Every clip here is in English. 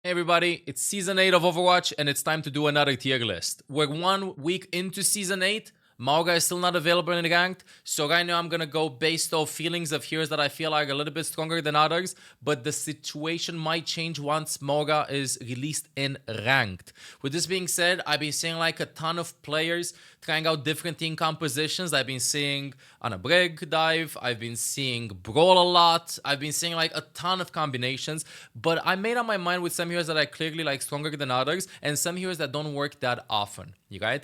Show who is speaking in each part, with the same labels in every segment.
Speaker 1: Hey everybody, it's Season 8 of Overwatch and it's time to do another tier list. We're 1 week into Season 8, MAUGA is still not available in Ranked, so right now I'm gonna go based off feelings of heroes that I feel are a little bit stronger than others, but the situation might change once MAUGA is released in Ranked. With this being said, I've been seeing like a ton of players trying out different team compositions. I've been seeing on a Brig dive, I've been seeing Brawl a lot, I've been seeing like a ton of combinations, but I made up my mind with some heroes that are clearly like stronger than others and some heroes that don't work that often, right?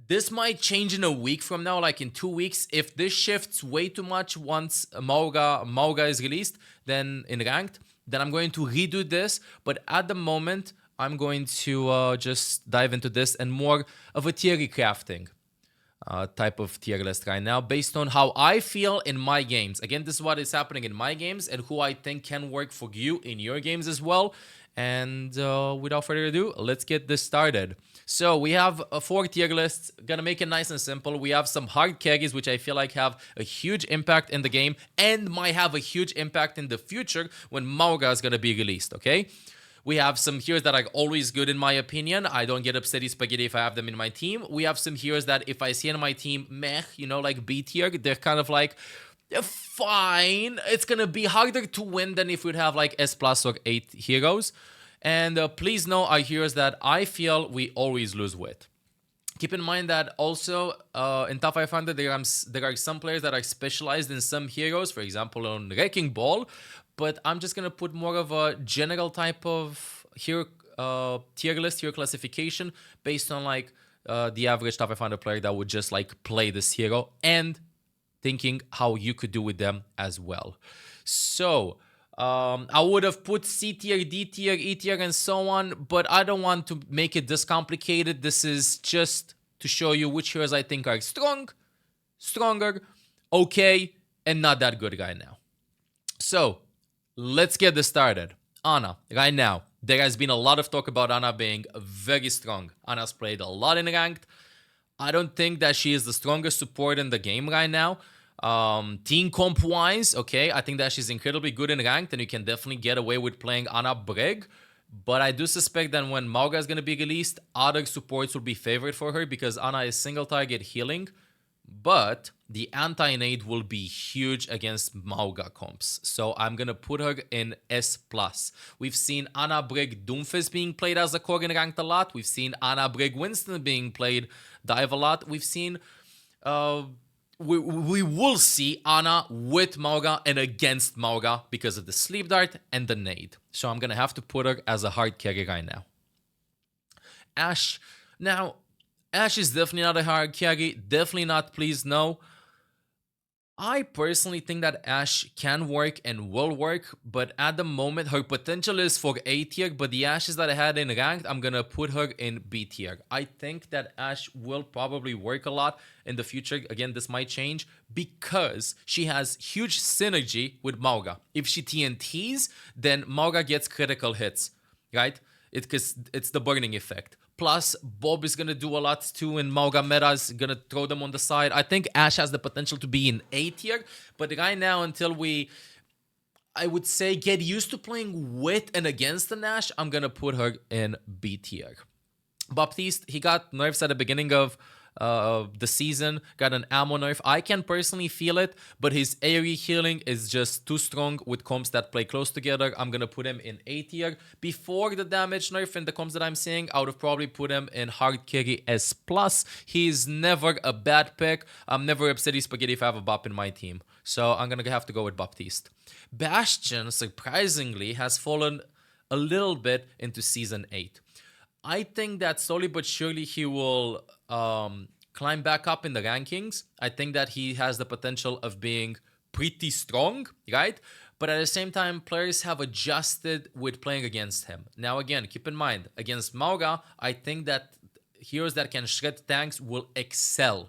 Speaker 1: This might change in a week from now, like in 2 weeks. If this shifts way too much once MAUGA is released, then in Ranked, then I'm going to redo this. But at the moment, I'm going to just dive into this and more of a tier recrafting type of tier list right now based on how I feel in my games. Again, this is what is happening in my games and who I think can work for you in your games as well. And without further ado, let's get this started. So we have 4 tier lists, gonna make it nice and simple. We have some hard carries, which I feel like have a huge impact in the game and might have a huge impact in the future when MAUGA is gonna be released, okay? We have some heroes that are always good in my opinion. I don't get upsetty spaghetti if I have them in my team. We have some heroes that if I see in my team, meh, you know, like B tier, they're kind of like, fine. It's gonna be harder to win than if we'd have like S plus or 8 heroes. And please know our heroes that I feel we always lose with. Keep in mind that also in top 500 there are some players that are specialized in some heroes, for example on Wrecking Ball, but I'm just gonna put more of a general type of hero tier list, hero classification based on like the average top 500 player that would just like play this hero and thinking how you could do with them as well. So I would have put C tier, D tier, E tier, and so on, but I don't want to make it this complicated. This is just to show you which heroes I think are strong, stronger, okay, and not that good right now. So let's get this started. Ana, right now, there has been a lot of talk about Ana being very strong. Ana's played a lot in Ranked. I don't think that she is the strongest support in the game right now. Team comp wise, okay, I think that she's incredibly good in Ranked and you can definitely get away with playing Ana Brig, but I do suspect that when MAUGA is going to be released, other supports will be favored for her because Ana is single target healing, but the anti-nade will be huge against MAUGA comps, so I'm going to put her in S+. We've seen Ana Brig DOOMFIST being played as a core in Ranked a lot. We've seen Ana Brig Winston being played dive a lot. We've seen we will see Ana with MAUGA and against MAUGA because of the sleep dart and the nade. So I'm gonna have to put her as a hard carry right now. ASHE. Now, ASHE is definitely not a hard carry. Definitely not, please no. I personally think that ASHE can work and will work, but at the moment her potential is for A tier, but the ASHEs that I had in Ranked, I'm gonna put her in B tier. I think that ASHE will probably work a lot in the future. Again, this might change because she has huge synergy with MAUGA. If she TNTs, then MAUGA gets critical hits, right? Because it's the burning effect. Plus, Bob is going to do a lot too in MAUGA meta, is going to throw them on the side. I think ASHE has the potential to be in A tier, but right now, until we, I would say, get used to playing with and against an ASHE, I'm going to put her in B tier. Baptiste, he got nerfs at the beginning of the season, got an ammo nerf. I can personally feel it, but his AoE healing is just too strong with comps that play close together. I'm gonna put him in A tier. Before the damage nerf and the comps that I'm seeing, I would have probably put him in hard carry S+. He's never a bad pick. I'm never upset spaghetti if I have a Bap in my team. So I'm gonna have to go with Baptiste. Bastion, surprisingly, has fallen a little bit into Season 8. I think that slowly but surely he will climb back up in the rankings. I think that he has the potential of being pretty strong, right? But at the same time, players have adjusted with playing against him. Now again, keep in mind, against MAUGA, I think that heroes that can shred tanks will excel.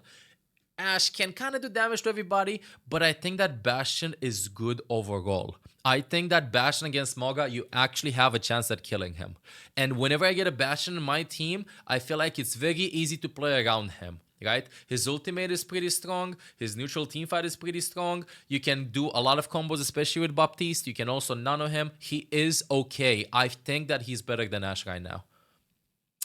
Speaker 1: ASHE can kind of do damage to everybody, but I think that Bastion is good overall. I think that Bastion against MAUGA, you actually have a chance at killing him. And whenever I get a Bastion in my team, I feel like it's very easy to play around him. right? His ultimate is pretty strong. His neutral teamfight is pretty strong. You can do a lot of combos, especially with Baptiste. You can also nano him. He is okay. I think that he's better than ASHE right now.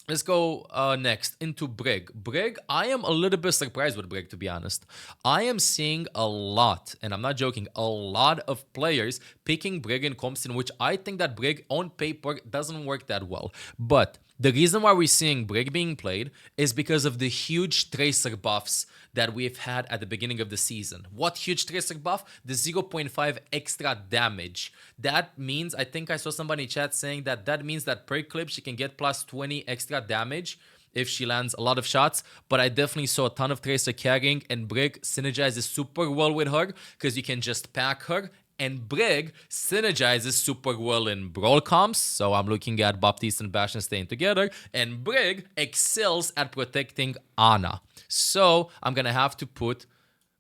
Speaker 1: Let's go next into Brig. Brig, I am a little bit surprised with Brig, to be honest. I am seeing a lot, and I'm not joking, a lot of players picking Brig in comps in which I think that Brig on paper doesn't work that well. But the reason why we're seeing Brig being played is because of the huge Tracer buffs that we've had at the beginning of the season. What huge Tracer buff? The 0.5 extra damage. That means, I think I saw somebody in chat saying that that means that per clip she can get plus 20 extra damage if she lands a lot of shots. But I definitely saw a ton of Tracer carrying, and Brig synergizes super well with her because you can just pack her. And Brig synergizes super well in Brawl comps, so I'm looking at Baptiste and Bastion staying together, and Brig excels at protecting Ana. So I'm gonna have to put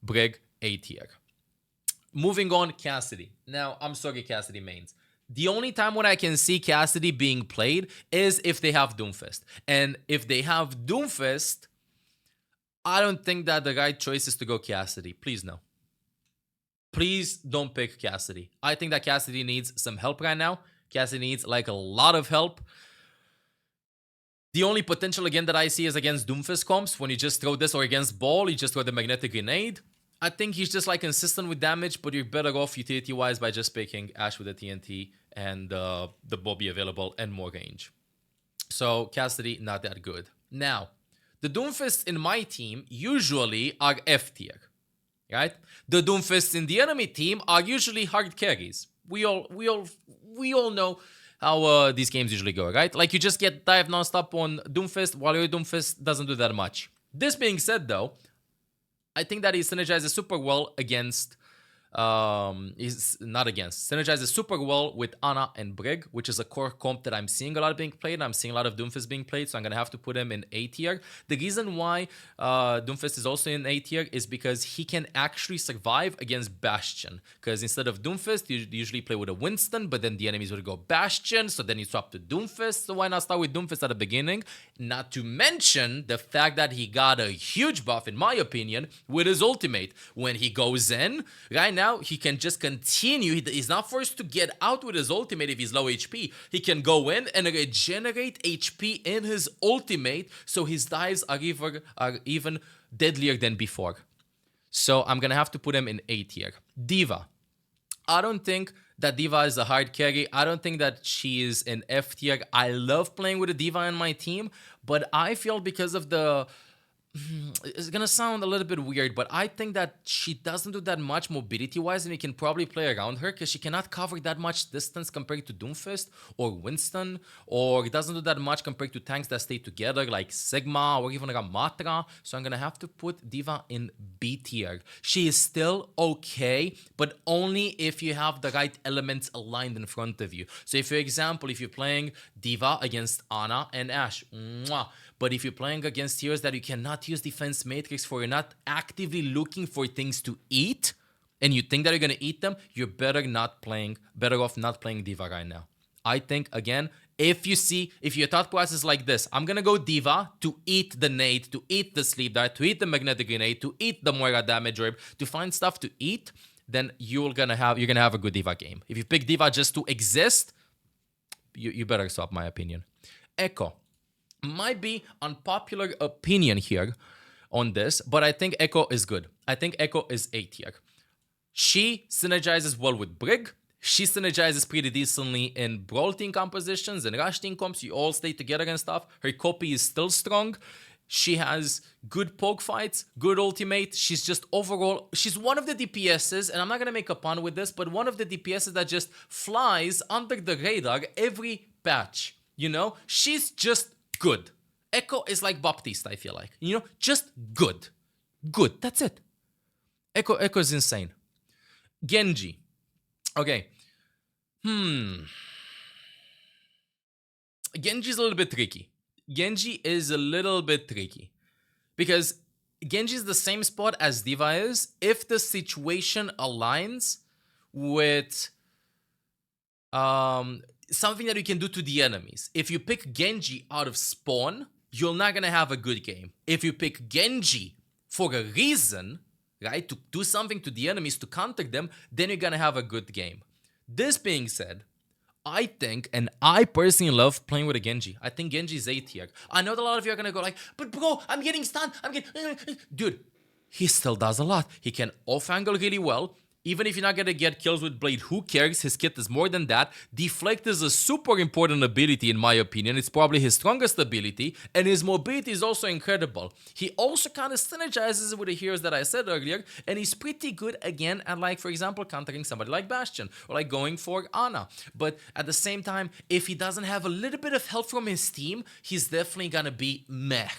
Speaker 1: Brig A tier. Moving on, Cassidy. Now, I'm sorry, Cassidy mains. The only time when I can see Cassidy being played is if they have Doomfist. And if they have Doomfist, I don't think that the right choice is to go Cassidy. Please no. Please don't pick Cassidy. I think that Cassidy needs some help right now. Cassidy needs like a lot of help. The only potential again that I see is against Doomfist comps. When you just throw this, or against Ball, you just throw the magnetic grenade. I think he's just like consistent with damage, but you're better off utility wise by just picking ASHE with the TNT and the Bobby available and more range. So Cassidy, not that good. Now, the Doomfists in my team usually are F tier. Right? The Doomfists in the enemy team are usually hard carries. We all know how these games usually go, right? Like you just get dive nonstop on Doomfist, while your Doomfist doesn't do that much. This being said, though, I think that he synergizes super well against. Synergizes super well with Ana and Brig, which is a core comp that I'm seeing a lot being played. I'm seeing a lot of Doomfist being played, so I'm gonna have to put him in A tier. The reason why Doomfist is also in A tier is because he can actually survive against Bastion. Because instead of Doomfist, you usually play with a Winston, but then the enemies would go Bastion, so then you swap to Doomfist. So why not start with Doomfist at the beginning? Not to mention the fact that he got a huge buff, in my opinion, with his ultimate. When he goes in, right now, he can just continue. He's not forced to get out with his ultimate if he's low HP. He can go in and regenerate HP in his ultimate, so his dives are even deadlier than before. So I'm gonna have to put him in A tier. D.Va. I don't think that D.Va is a hard carry. I don't think that she is in F tier. I love playing with a D.Va in my team, but I feel because of the... It's gonna sound a little bit weird, but I think that she doesn't do that much mobility-wise, and you can probably play around her because she cannot cover that much distance compared to Doomfist or Winston, or it doesn't do that much compared to tanks that stay together like Sigma or even Ramatra. So I'm gonna have to put D.Va in B tier. She is still okay, but only if you have the right elements aligned in front of you. So if, for example, if you're playing D.Va against Ana and ASHE, but if you're playing against heroes that you cannot use defense matrix for, you're not actively looking for things to eat, and you think that you're gonna eat them, you're better off not playing D.Va right now. I think, again, if your thought process is like this, I'm gonna go D.Va to eat the nade, to eat the sleep dart, to eat the magnetic grenade, to eat the Moira damage orb, to find stuff to eat, then you're gonna have a good D.Va game. If you pick D.Va just to exist, you better stop, my opinion. Echo. Might be unpopular opinion here on this, but I think Echo is good. I think Echo is A tier. She synergizes well with Brig. She synergizes pretty decently in Brawl team compositions and Rush team comps. You all stay together and stuff. Her copy is still strong. She has good poke fights, good ultimate. She's just overall, she's one of the DPSs, and I'm not going to make a pun with this, but one of the DPSs that just flies under the radar every patch. You know, she's just good. Echo is like Baptiste, I feel like. You know, just good. Good. That's it. Echo is insane. Genji. Okay. Genji's a little bit tricky. Genji is a little bit tricky. Because Genji is the same spot as D.Va is if the situation aligns with something that you can do to the enemies. If you pick Genji out of spawn, you're not gonna have a good game. If you pick Genji for a reason, right, to do something to the enemies, to counter them, then you're gonna have a good game. This being said, I think, and I personally love playing with a Genji. I think Genji is A tier. I know that a lot of you are gonna go like, but bro, I'm getting stunned, Dude, he still does a lot. He can off-angle really well. Even if you're not gonna get kills with Blade, who cares? His kit is more than that. Deflect is a super important ability in my opinion. It's probably his strongest ability, and his mobility is also incredible. He also kind of synergizes with the heroes that I said earlier, and he's pretty good again at, like, for example, countering somebody like Bastion, or like going for Ana. But at the same time, if he doesn't have a little bit of help from his team, he's definitely gonna be meh.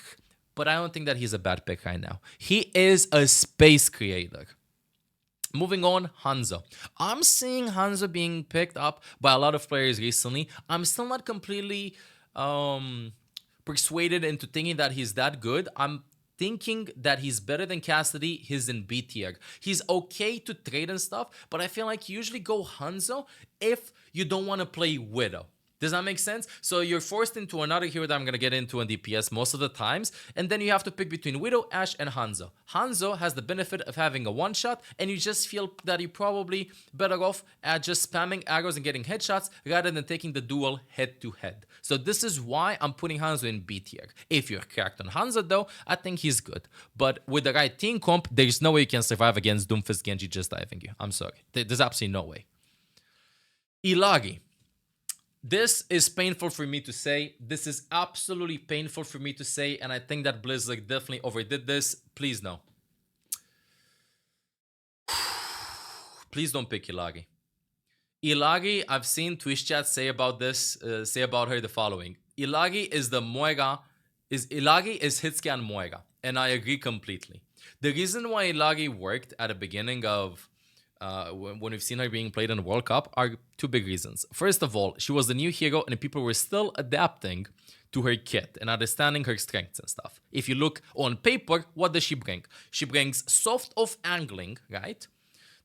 Speaker 1: But I don't think that he's a bad pick right now. He is a space creator. Moving on, Hanzo. I'm seeing Hanzo being picked up by a lot of players recently. I'm still not completely persuaded into thinking that he's that good. I'm thinking that he's better than Cassidy. He's in B tier. He's okay to trade and stuff, but I feel like you usually go Hanzo if you don't want to play Widow. Does that make sense? So you're forced into another hero that I'm going to get into in DPS most of the times, and then you have to pick between Widow, Ashe, and Hanzo. Hanzo has the benefit of having a one-shot, and you just feel that you're probably better off at just spamming arrows and getting headshots rather than taking the duel head-to-head. So this is why I'm putting Hanzo in B tier. If you're cracked on Hanzo though, I think he's good. But with the right team comp, there's no way you can survive against Doomfist Genji just diving you. I'm sorry. There's absolutely no way. ILLARI. This is painful for me to say. This is absolutely painful for me to say, and I think that Blizzard definitely overdid this. Please no. Please don't pick ILLARI. ILLARI, I've seen Twitch chat say about this, say about her the following. ILLARI is the MOIRA, ILLARI is hitscan MOIRA, and I agree completely. The reason why ILLARI worked at the beginning of when we've seen her being played in the World Cup are two big reasons. First of all, she was the new hero and people were still adapting to her kit and understanding her strengths and stuff. If you look on paper, what does she bring? She brings soft off angling, right?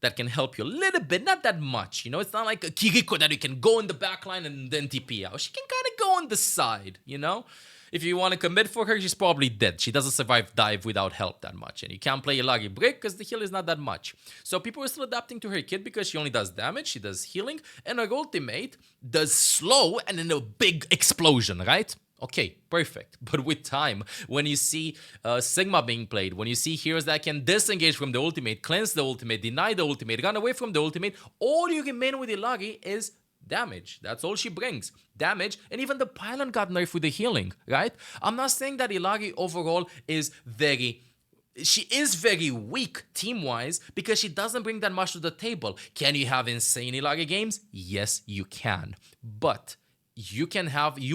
Speaker 1: That can help you a little bit, not that much. You know, it's not like a KIRIKO that you can go in the backline and then TP out. She can kind of go on the side, you know? If you want to commit for her, she's probably dead. She doesn't survive dive without help that much. And you can't play ILLARI Brick because the heal is not that much. So people are still adapting to her kit because she only does damage, she does healing, and her ultimate does slow and then a big explosion, right? Okay, perfect. But with time, when you see Sigma being played, when you see heroes that can disengage from the ultimate, cleanse the ultimate, deny the ultimate, run away from the ultimate, all you remain with ILLARI is damage. That's all she brings. Damage, and even the pylon got nerfed with the healing, right? I'm not saying that ILLARI overall is she is very weak team-wise because she doesn't bring that much to the table. Can you have insane ILLARI games? Yes, you can. But you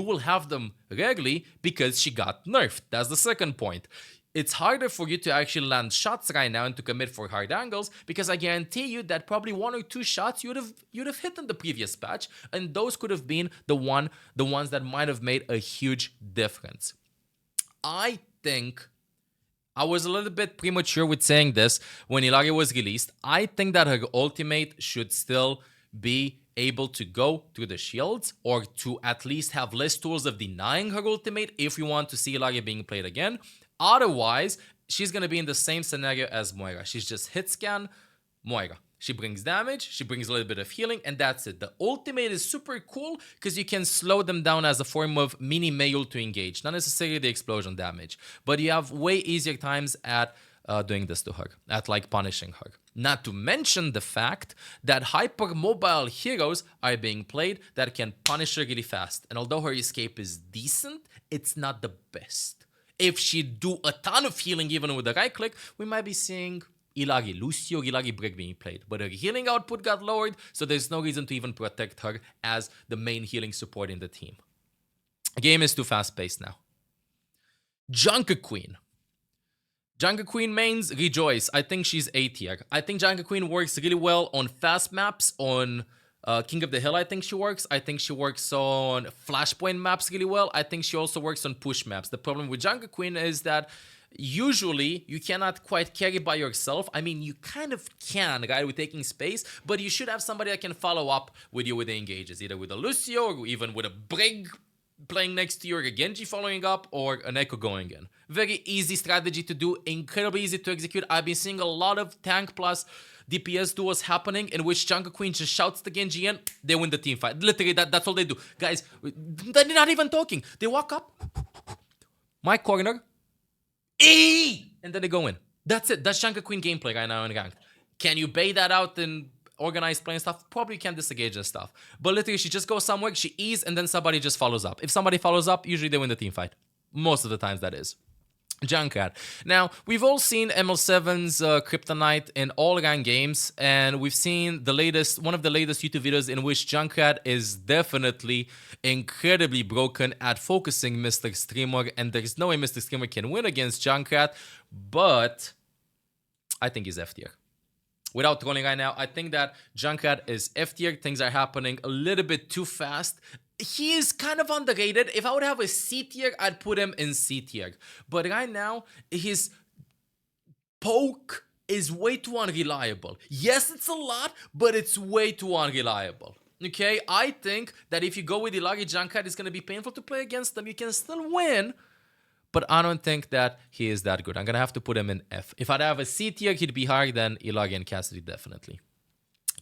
Speaker 1: will have them rarely because she got nerfed. That's the second point. It's harder for you to actually land shots right now and to commit for hard angles because I guarantee you that probably one or two shots you'd have hit in the previous patch, and those could have been the ones that might have made a huge difference. I think I was a little bit premature with saying this when ILLARI was released. I think that her ultimate should still be able to go through the shields or to at least have less tools of denying her ultimate if you want to see ILLARI being played again. Otherwise, she's going to be in the same scenario as MOIRA. She's just hit scan MOIRA. She brings damage, she brings a little bit of healing, and that's it. The ultimate is super cool because you can slow them down as a form of mini Mayul to engage. Not necessarily the explosion damage, but you have way easier times at doing this to her, at like punishing her. Not to mention the fact that hyper-mobile heroes are being played that can punish her really fast. And although her escape is decent, it's not the best. If she do a ton of healing even with the right click, we might be seeing ILLARI Lucio, ILLARI Brick being played. But her healing output got lowered, so there's no reason to even protect her as the main healing support in the team. The game is too fast-paced now. Junker Queen. Junker Queen mains, rejoice. I think she's A tier. I think Junker Queen works really well on fast maps, on King of the Hill, I think she works. I think she works on Flashpoint maps really well. I think she also works on push maps. The problem with Junker Queen is that usually you cannot quite carry by yourself. I mean, you kind of can, right, with taking space, but you should have somebody that can follow up with you with the engages, either with a Lucio or even with a Brig. playing next to you, or a Genji following up, or an Echo going in. Very easy strategy to do, incredibly easy to execute. I've been seeing a lot of tank plus DPS duels happening in which Junker Queen just shouts the Genji in, they win the team fight. Literally, that's all they do. Guys, they're not even talking. They walk up, my corner, and then they go in. That's it. That's Junker Queen gameplay right now in ranked. Can you bait that out in organized play and stuff? Probably can't disengage and stuff. But literally, she just goes somewhere, she E's, and then somebody just follows up. If somebody follows up, usually they win the team fight. Most of the times, that is. Junkrat. Now, we've all seen ML7's Kryptonite in all ranked games, and we've seen one of the latest YouTube videos in which Junkrat is definitely incredibly broken at focusing Mr. Streamer, and there's no way Mr. Streamer can win against Junkrat, but I think he's F tier. Without trolling right now, I think that Junkrat is F tier. Things are happening a little bit too fast. He is kind of underrated. If I would have a C tier, I'd put him in C tier. But right now, his poke is way too unreliable. Yes, it's a lot, but it's way too unreliable. Okay, I think that if you go with ILLARI, Junkrat is going to be painful to play against them. You can still win, but I don't think that he is that good. I'm going to have to put him in F. If I'd have a C tier, he'd be higher than ILLARI and CASSIDY, definitely.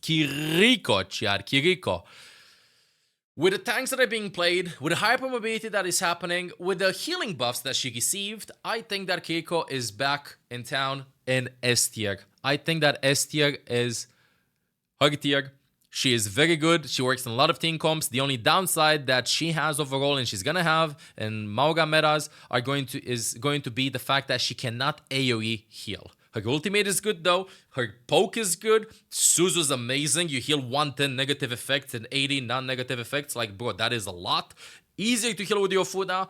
Speaker 1: KIRIKO, Chad, KIRIKO. With the tanks that are being played, with the hyper mobility that is happening, with the healing buffs that she received, I think that KIRIKO is back in town in S tier. I think that S tier is her tier. She is very good. She works in a lot of team comps. The only downside that she has overall, and she's gonna have in MAUGA metas, is going to be the fact that she cannot AoE heal. Her ultimate is good though. Her poke is good. Suzu's amazing. You heal 110 negative effects and 80 non-negative effects. Like, bro, that is a lot. Easier to heal with your food now.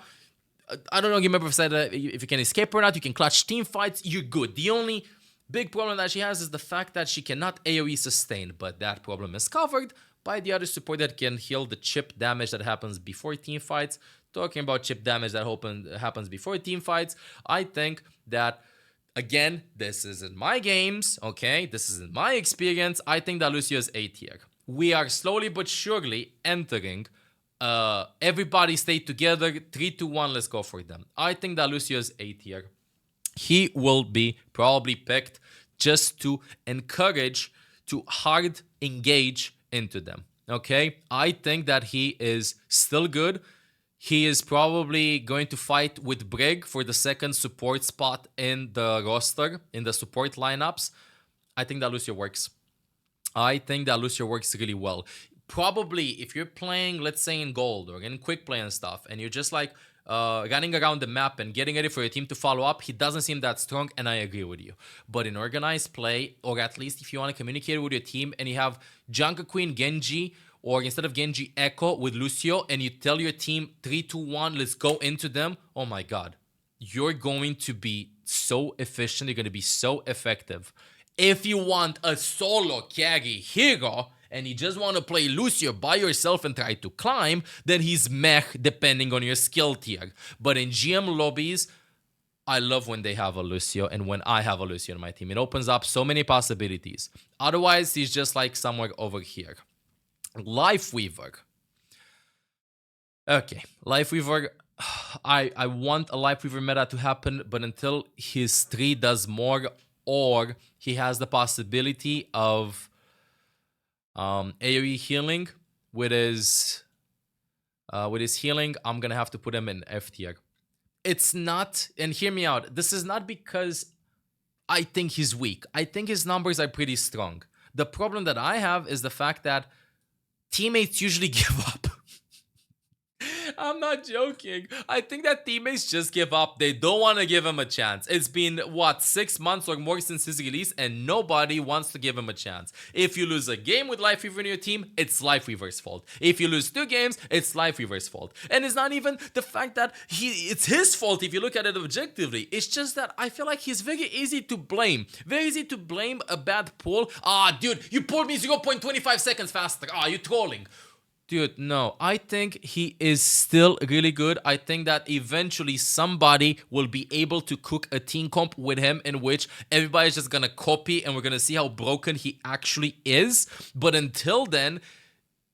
Speaker 1: I don't know, remember if I said if you can escape or not. You can clutch team fights. You're good. The only big problem that she has is the fact that she cannot AoE sustain. But that problem is covered by the other support that can heal the chip damage that happens before team fights. Talking about chip damage that happens before team fights, I think that, again, this is in my games, okay? This is in my experience. I think that Lucio is A tier. We are slowly but surely entering everybody stay together, 3 to 1, let's go for them. I think that Lucio is A tier. He will be probably picked just to encourage, to hard engage into them, okay? I think that he is still good. He is probably going to fight with Brig for the second support spot in the roster, in the support lineups. I think that Lucio works. I think that Lucio works really well. Probably if you're playing, let's say in gold or in quick play and stuff, and you're just like running around the map and getting ready for your team to follow up, he doesn't seem that strong, and I agree with you. But in organized play, or at least if you want to communicate with your team and you have Junker Queen, Genji, or instead of Genji, Echo with Lucio, and you tell your team 3, 2, 1, let's go into them, oh my god. You're going to be so efficient, you're going to be so effective. If you want a solo carry hero, and you just want to play Lucio by yourself and try to climb, then he's meh depending on your skill tier. But in GM lobbies, I love when they have a Lucio and when I have a Lucio in my team. It opens up so many possibilities. Otherwise, he's just like somewhere over here. LIFEWEAVER. Okay, LIFEWEAVER. I want a LIFEWEAVER meta to happen, but until his 3 does more, or he has the possibility of AoE healing with his healing, I'm gonna have to put him in F tier. It's not, and hear me out, this is not because I think he's weak. I think his numbers are pretty strong. The problem that I have is the fact that teammates usually give up. I'm not joking. I think that teammates just give up. They don't want to give him a chance. It's been, what, 6 months or more since his release, and nobody wants to give him a chance. If you lose a game with LIFEWEAVER in your team, it's LIFEWEAVER's fault. If you lose 2 games, it's LIFEWEAVER's fault. And it's not even the fact that it's his fault if you look at it objectively. It's just that I feel like he's very easy to blame. Very easy to blame a bad pull. Ah, dude, you pulled me 0.25 seconds faster. Ah, you're trolling. Dude, no, I think he is still really good. I think that eventually somebody will be able to cook a team comp with him in which everybody's just gonna copy and we're gonna see how broken he actually is. But until then,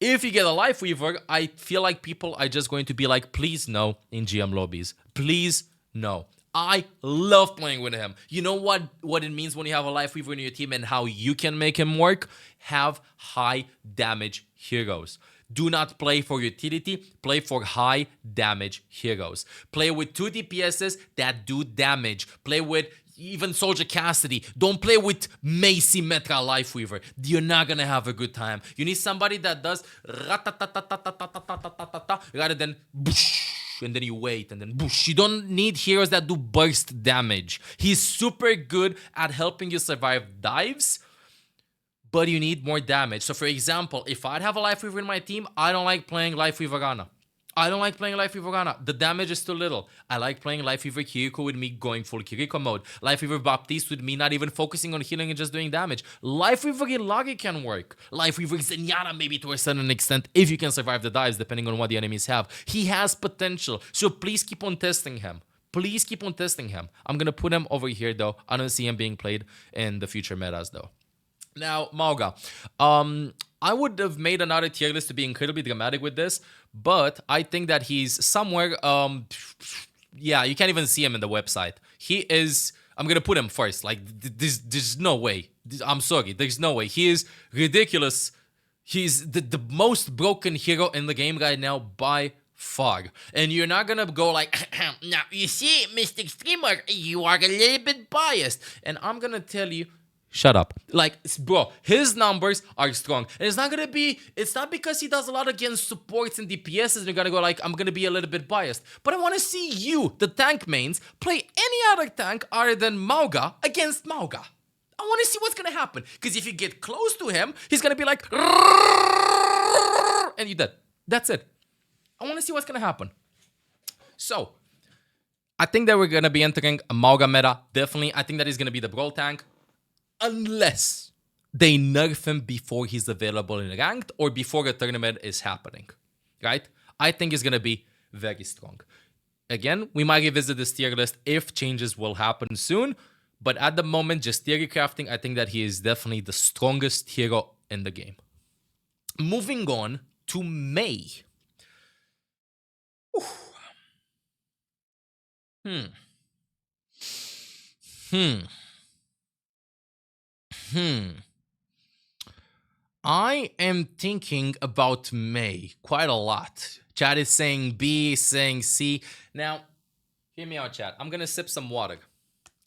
Speaker 1: If you get a LifeWeaver, I feel like people are just going to be like, please no in GM lobbies. Please no. I love playing with him. You know what it means when you have a LifeWeaver in your team and how you can make him work? Have high damage heroes. Do not play for utility, play for high damage heroes. Play with 2 DPSs that do damage. Play with even Soldier Cassidy. Don't play with SYMMETRA LifeWeaver. You're not gonna have a good time. You need somebody that does rather than and then you wait and then boosh. You don't need heroes that do burst damage. He's super good at helping you survive dives, but you need more damage. So for example, if I'd have a LifeWeaver in my team, I don't like playing LifeWeaver Ana. I don't like playing LifeWeaver Ana. The damage is too little. I like playing LifeWeaver Kiriko with me going full Kiriko mode. LifeWeaver Baptiste with me not even focusing on healing and just doing damage. LifeWeaver ILLARI can work. LifeWeaver ZENYATTA maybe to a certain extent if you can survive the dives depending on what the enemies have. He has potential. So please keep on testing him. Please keep on testing him. I'm going to put him over here though. I don't see him being played in the future metas though. Now, MAUGA. I would have made another tier list to be incredibly dramatic with this, but I think that he's somewhere, yeah, you can't even see him in the website. He is, I'm gonna put him first, like, there's no way. I'm sorry, there's no way. He is ridiculous. He's the most broken hero in the game right now by far. And you're not gonna go like, now, you see, Mr. Streamer, you are a little bit biased. And I'm gonna tell you, shut up. Like, bro, his numbers are strong. And it's not gonna be, it's not because he does a lot against supports and DPSs and you're gonna go like, I'm gonna be a little bit biased. But I wanna see you, the tank mains, play any other tank other than MAUGA against MAUGA. I wanna see what's gonna happen. Because if you get close to him, he's gonna be like, and you're dead. That's it. I wanna see what's gonna happen. So, I think that we're gonna be entering a MAUGA meta. Definitely. I think that he's gonna be the brawl tank. Unless they nerf him before he's available in ranked or before a tournament is happening, right? I think he's going to be very strong. Again, we might revisit this tier list if changes will happen soon, but at the moment, just theory crafting, I think that he is definitely the strongest hero in the game. Moving on to Mei. I am thinking about Mei quite a lot. Chat is saying B, saying C. Now, hear me out, chat. I'm gonna sip some water.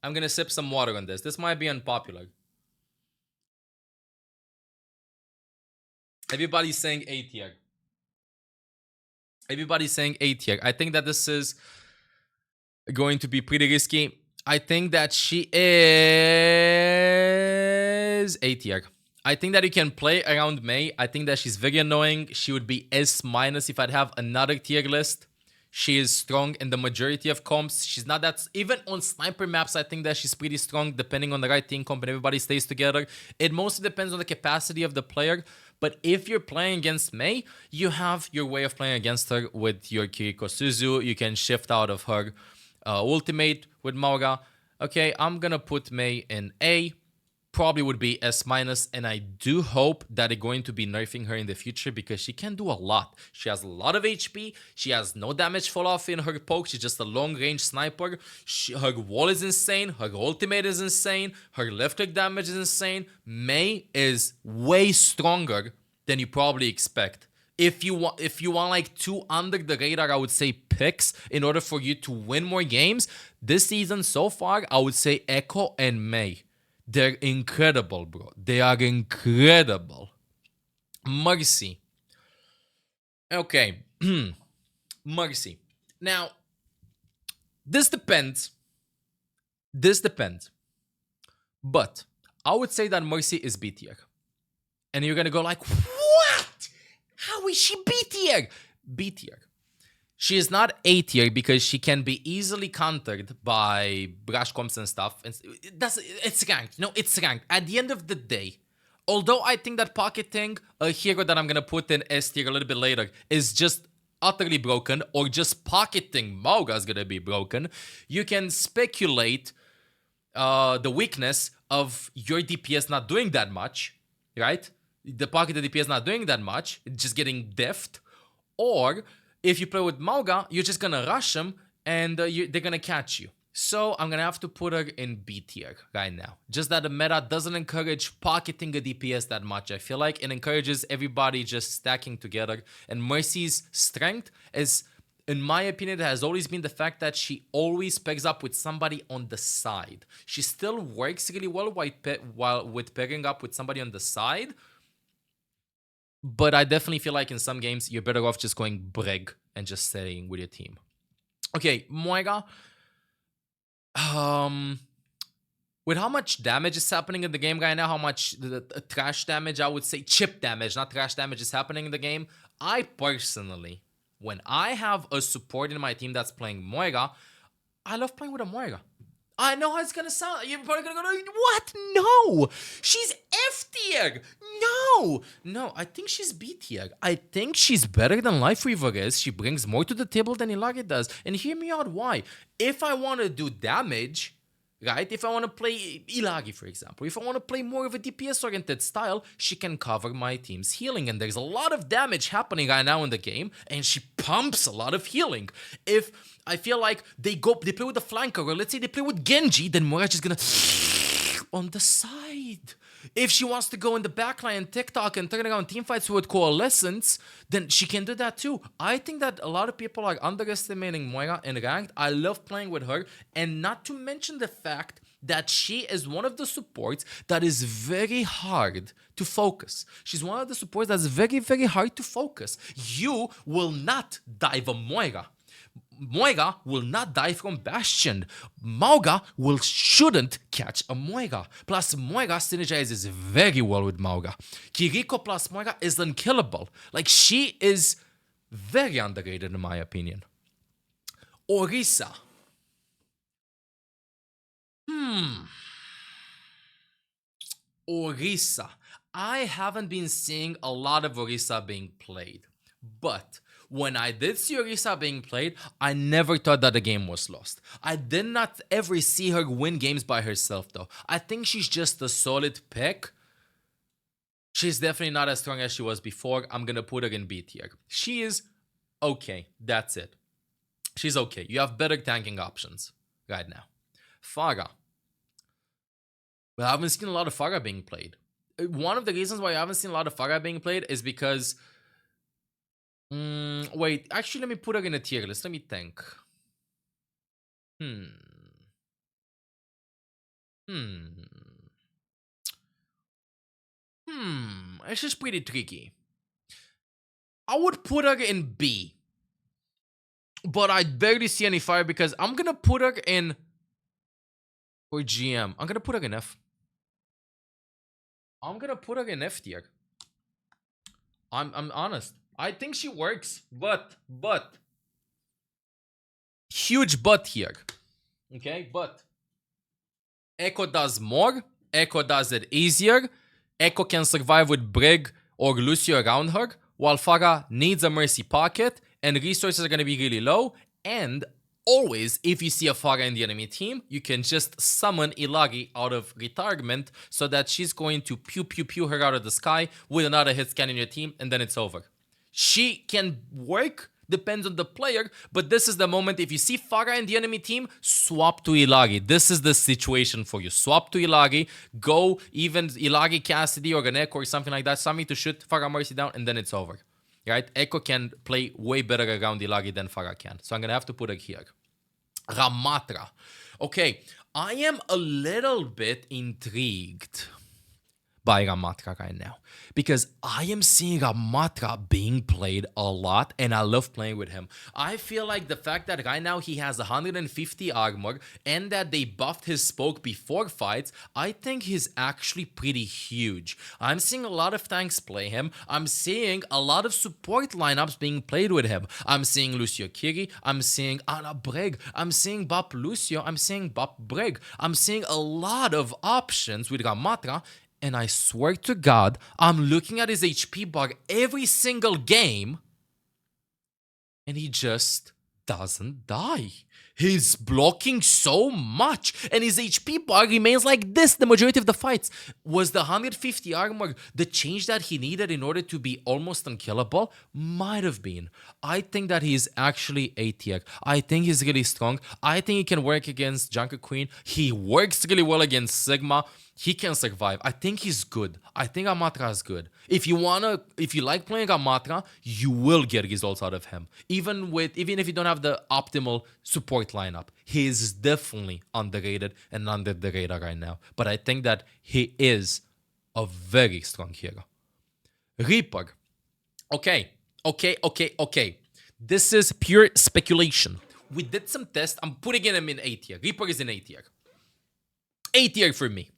Speaker 1: I'm gonna sip some water on this. This might be unpopular. Everybody's saying A tier. Everybody's saying A tier. I think that this is going to be pretty risky. I think that she is A tier. I think that you can play around Mei. I think that she's very annoying. She would be S- if I'd have another tier list. She is strong in the majority of comps. She's not that... Even on sniper maps, I think that she's pretty strong depending on the right team comp and everybody stays together. It mostly depends on the capacity of the player. But if you're playing against Mei, you have your way of playing against her with your Kiriko Suzu. You can shift out of her ultimate with MAUGA. Okay, I'm gonna put Mei in A. Probably would be S-, and I do hope that they're going to be nerfing her in the future because she can do a lot. She has a lot of HP. She has no damage fall off in her poke. She's just a long-range sniper. Her wall is insane. Her ultimate is insane. Her left click damage is insane. Mei is way stronger than you probably expect. If you want like 2 under the radar, I would say picks in order for you to win more games. This season so far, I would say Echo and Mei. They're incredible, bro. They are incredible. Mercy. Okay. Mercy. Now, this depends. This depends. But I would say that Mercy is B tier. And you're going to go like, what? How is she B tier? B tier. She is not A tier because she can be easily countered by brush comps and stuff. It's ranked. No, it's ranked. At the end of the day, although I think that pocketing a hero that I'm going to put in S tier a little bit later is just utterly broken, or just pocketing MAUGA is going to be broken, you can speculate the weakness of your DPS not doing that much, right? the pocket DP is not doing that much, it's just getting deft. Or if you play with MAUGA, you're just gonna rush them and they're gonna catch you. So I'm gonna have to put her in B tier right now. Just that the meta doesn't encourage pocketing a DPS that much. I feel like it encourages everybody just stacking together. And Mercy's strength is, in my opinion, it has always been the fact that she always pairs up with somebody on the side. She still works really well with pairing up with somebody on the side. But I definitely feel like in some games, you're better off just going Brig and just staying with your team. Okay, MOIRA. With how much damage is happening in the game right now, how much the trash damage, I would say chip damage, not trash damage, is happening in the game. I personally, when I have a support in my team that's playing MOIRA, I love playing with a MOIRA. I know how it's gonna sound. You're probably gonna go, what? No! She's F tier! No, I think she's B tier. I think she's better than LIFEWEAVER is. She brings more to the table than ILLARI does. And hear me out why. If I want to do damage, right? If I want to play ILLARI, for example, if I want to play more of a DPS-oriented style, she can cover my team's healing. And there's a lot of damage happening right now in the game, and she pumps a lot of healing. If I feel like they play with a flanker, or let's say they play with Genji, then MOIRA's just gonna on the side. If she wants to go in the backline and TikTok and turn around teamfights with Coalescence, then she can do that too. I think that a lot of people are underestimating MOIRA in ranked. I love playing with her, and not to mention the fact that she is one of the supports that is very hard to focus. She's one of the supports that's very, very hard to focus. You will not dive a MOIRA. MOIRA will not die from Bastion. MAUGA shouldn't catch a MOIRA. Plus, MOIRA synergizes very well with MAUGA. KIRIKO plus MOIRA is unkillable. Like, she is very underrated in my opinion. ORISA. ORISA. I haven't been seeing a lot of ORISA being played. But when I did see ORISA being played, I never thought that the game was lost. I did not ever see her win games by herself though. I think she's just a solid pick. She's definitely not as strong as she was before. I'm gonna put her in B tier. She is okay. That's it. She's okay. You have better tanking options right now. PHARAH. Well, I haven't seen a lot of PHARAH being played. One of the reasons why I haven't seen a lot of PHARAH being played is because wait, actually, let me put her in a tier list. Let me think. It's just pretty tricky. I would put her in B. But I barely see any fire because I'm gonna put her in or GM. I'm gonna put her in F. I'm gonna put her in F tier. I'm honest. I think she works, but huge but here. Okay, but Echo does more. Echo does it easier. Echo can survive with Brig or Lucio around her, while PHARAH needs a Mercy pocket and resources are going to be really low. And always, if you see a PHARAH in the enemy team, you can just summon ILLARI out of retirement so that she's going to pew her out of the sky with another hit scan in your team, and then it's over. She can work, depends on the player, but this is the moment. If you see PHARAH in the enemy team, swap to ILLARI. This is the situation for you. Swap to ILLARI, go even ILLARI, CASSIDY, or an Echo or something like that, something to shoot PHARAH Mercy down, and then it's over. Right? Echo can play way better around ILLARI than PHARAH can. So I'm going to have to put it here. RAMATTRA. Okay, I am a little bit intrigued by RAMATTRA right now, because I am seeing RAMATTRA being played a lot and I love playing with him. I feel like the fact that right now he has 150 armor and that they buffed his spoke before fights, I think he's actually pretty huge. I'm seeing a lot of tanks play him. I'm seeing a lot of support lineups being played with him. I'm seeing Lucio Kiri, I'm seeing Ana Brig, I'm seeing Bap Lucio, I'm seeing Bap Brig. I'm seeing a lot of options with RAMATTRA. And I swear to God, I'm looking at his HP bar every single game, and he just doesn't die. He's blocking so much, and his HP bar remains like this the majority of the fights. Was the 150 armor the change that he needed in order to be almost unkillable? Might have been. I think that he's actually A tier. I think he's really strong. I think he can work against Junker Queen. He works really well against Sigma. He can survive. I think he's good. I think RAMATTRA is good. If you like playing RAMATTRA, you will get results out of him. Even if you don't have the optimal support lineup, he is definitely underrated and under the radar right now. But I think that he is a very strong hero. Reaper. Okay. This is pure speculation. We did some tests. I'm putting him in A tier. Reaper is in A tier. A tier for me.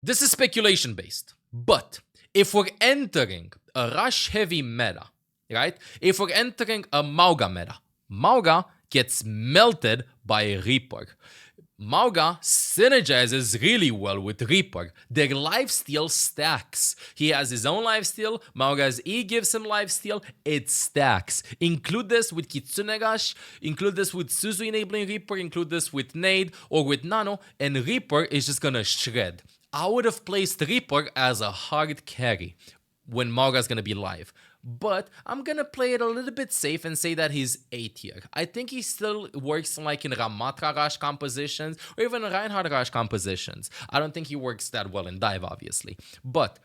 Speaker 1: This is speculation based, but if we're entering a rush heavy meta, right? If we're entering a MAUGA meta, MAUGA gets melted by Reaper. MAUGA synergizes really well with Reaper. Their lifesteal stacks. He has his own lifesteal. MAUGA's E gives him lifesteal. It stacks. Include this with Kitsune Rush. Include this with Suzu enabling Reaper. Include this with Nade or with Nano. And Reaper is just gonna shred. I would have placed Reaper as a hard carry when MAUGA is going to be live. But I'm going to play it a little bit safe and say that he's A tier. I think he still works like in RAMATTRA rush compositions or even REINHARDT rush compositions. I don't think he works that well in dive, obviously. But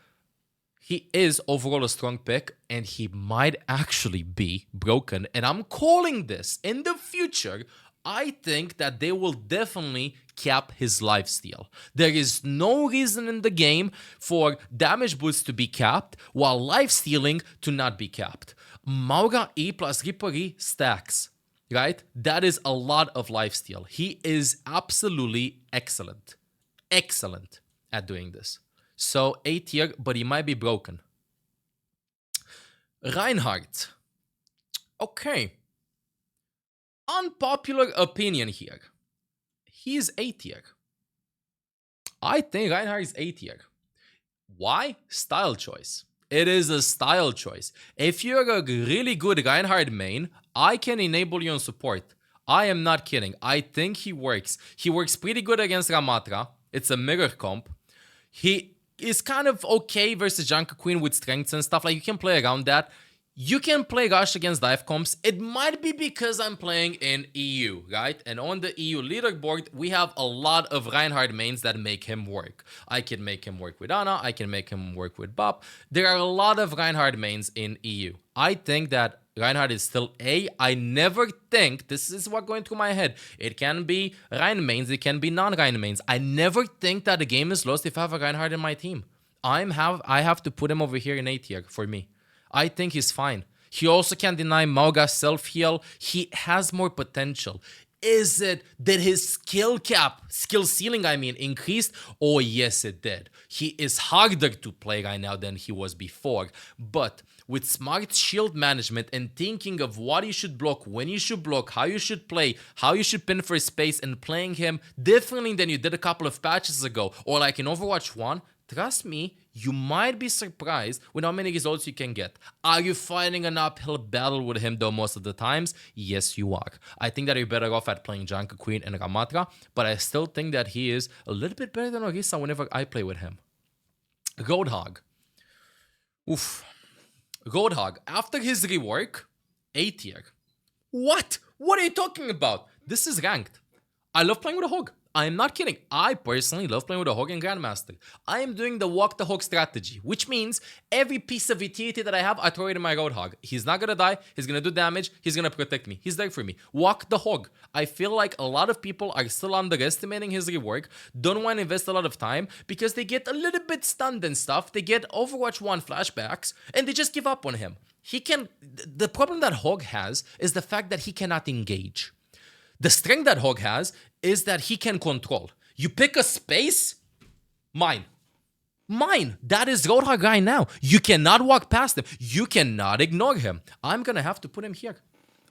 Speaker 1: he is overall a strong pick and he might actually be broken. And I'm calling this in the future. I think that they will definitely cap his lifesteal. There is no reason in the game for damage boost to be capped while lifestealing to not be capped. MAUGA E plus Reaper E stacks, right? That is a lot of lifesteal. He is absolutely excellent. Excellent at doing this. So A tier, but he might be broken. REINHARDT. Okay. Unpopular opinion here. He's A tier. I think REINHARDT is A tier. Why? Style choice. It is a style choice. If you're a really good REINHARDT main, I can enable you on support. I am not kidding. I think he works. He works pretty good against RAMATTRA. It's a mirror comp. He is kind of okay versus Junker Queen with strengths and stuff. Like, you can play around that. You can play Rush against dive comps. It might be because I'm playing in EU, right? And on the EU leaderboard, we have a lot of REINHARDT mains that make him work. I can make him work with Ana. I can make him work with BAP. There are a lot of REINHARDT mains in EU. I think that REINHARDT is still A. I never think, this is what going through my head, it can be Rein mains, it can be non-Rein mains. I never think that the game is lost if I have a REINHARDT in my team. I have to put him over here in A tier for me. I think he's fine. He also can't deny MAUGA self-heal. He has more potential. Is it that his skill ceiling, increased? Oh, yes, it did. He is harder to play right now than he was before. But with smart shield management and thinking of what you should block, when you should block, how you should play, how you should pin for space, and playing him differently than you did a couple of patches ago, or like in Overwatch 1, trust me, you might be surprised with how many results you can get. Are you fighting an uphill battle with him though most of the times? Yes, you are. I think that you're better off at playing Junker Queen and RAMATTRA, but I still think that he is a little bit better than ORISA whenever I play with him. ROADHOG. Oof. ROADHOG, after his rework, A tier. What? What are you talking about? This is ranked. I love playing with a hog. I am not kidding. I personally love playing with a hog in Grandmaster. I am doing the walk the hog strategy, which means every piece of utility that I have, I throw it in my ROADHOG. He's not gonna die. He's gonna do damage. He's gonna protect me. He's there for me. Walk the hog. I feel like a lot of people are still underestimating his rework, don't want to invest a lot of time because they get a little bit stunned and stuff. They get Overwatch 1 flashbacks and they just give up on him. The problem that Hog has is the fact that he cannot engage. The strength that Hog has is that he can control. You pick a space, mine. That is ROADHOG right now. You cannot walk past him. You cannot ignore him. I'm going to have to put him here.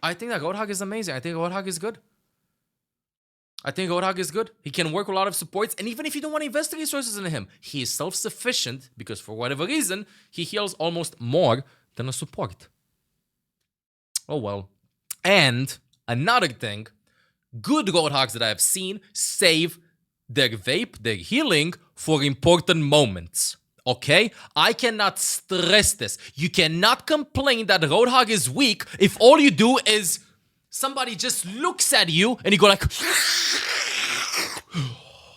Speaker 1: I think that ROADHOG is amazing. I think ROADHOG is good. He can work with a lot of supports. And even if you don't want to invest resources in him, he is self-sufficient because for whatever reason, he heals almost more than a support. Oh well. And another thing, good Roadhogs that I have seen save their vape, their healing, for important moments. Okay? I cannot stress this. You cannot complain that Roadhog is weak if all you do is somebody just looks at you and you go like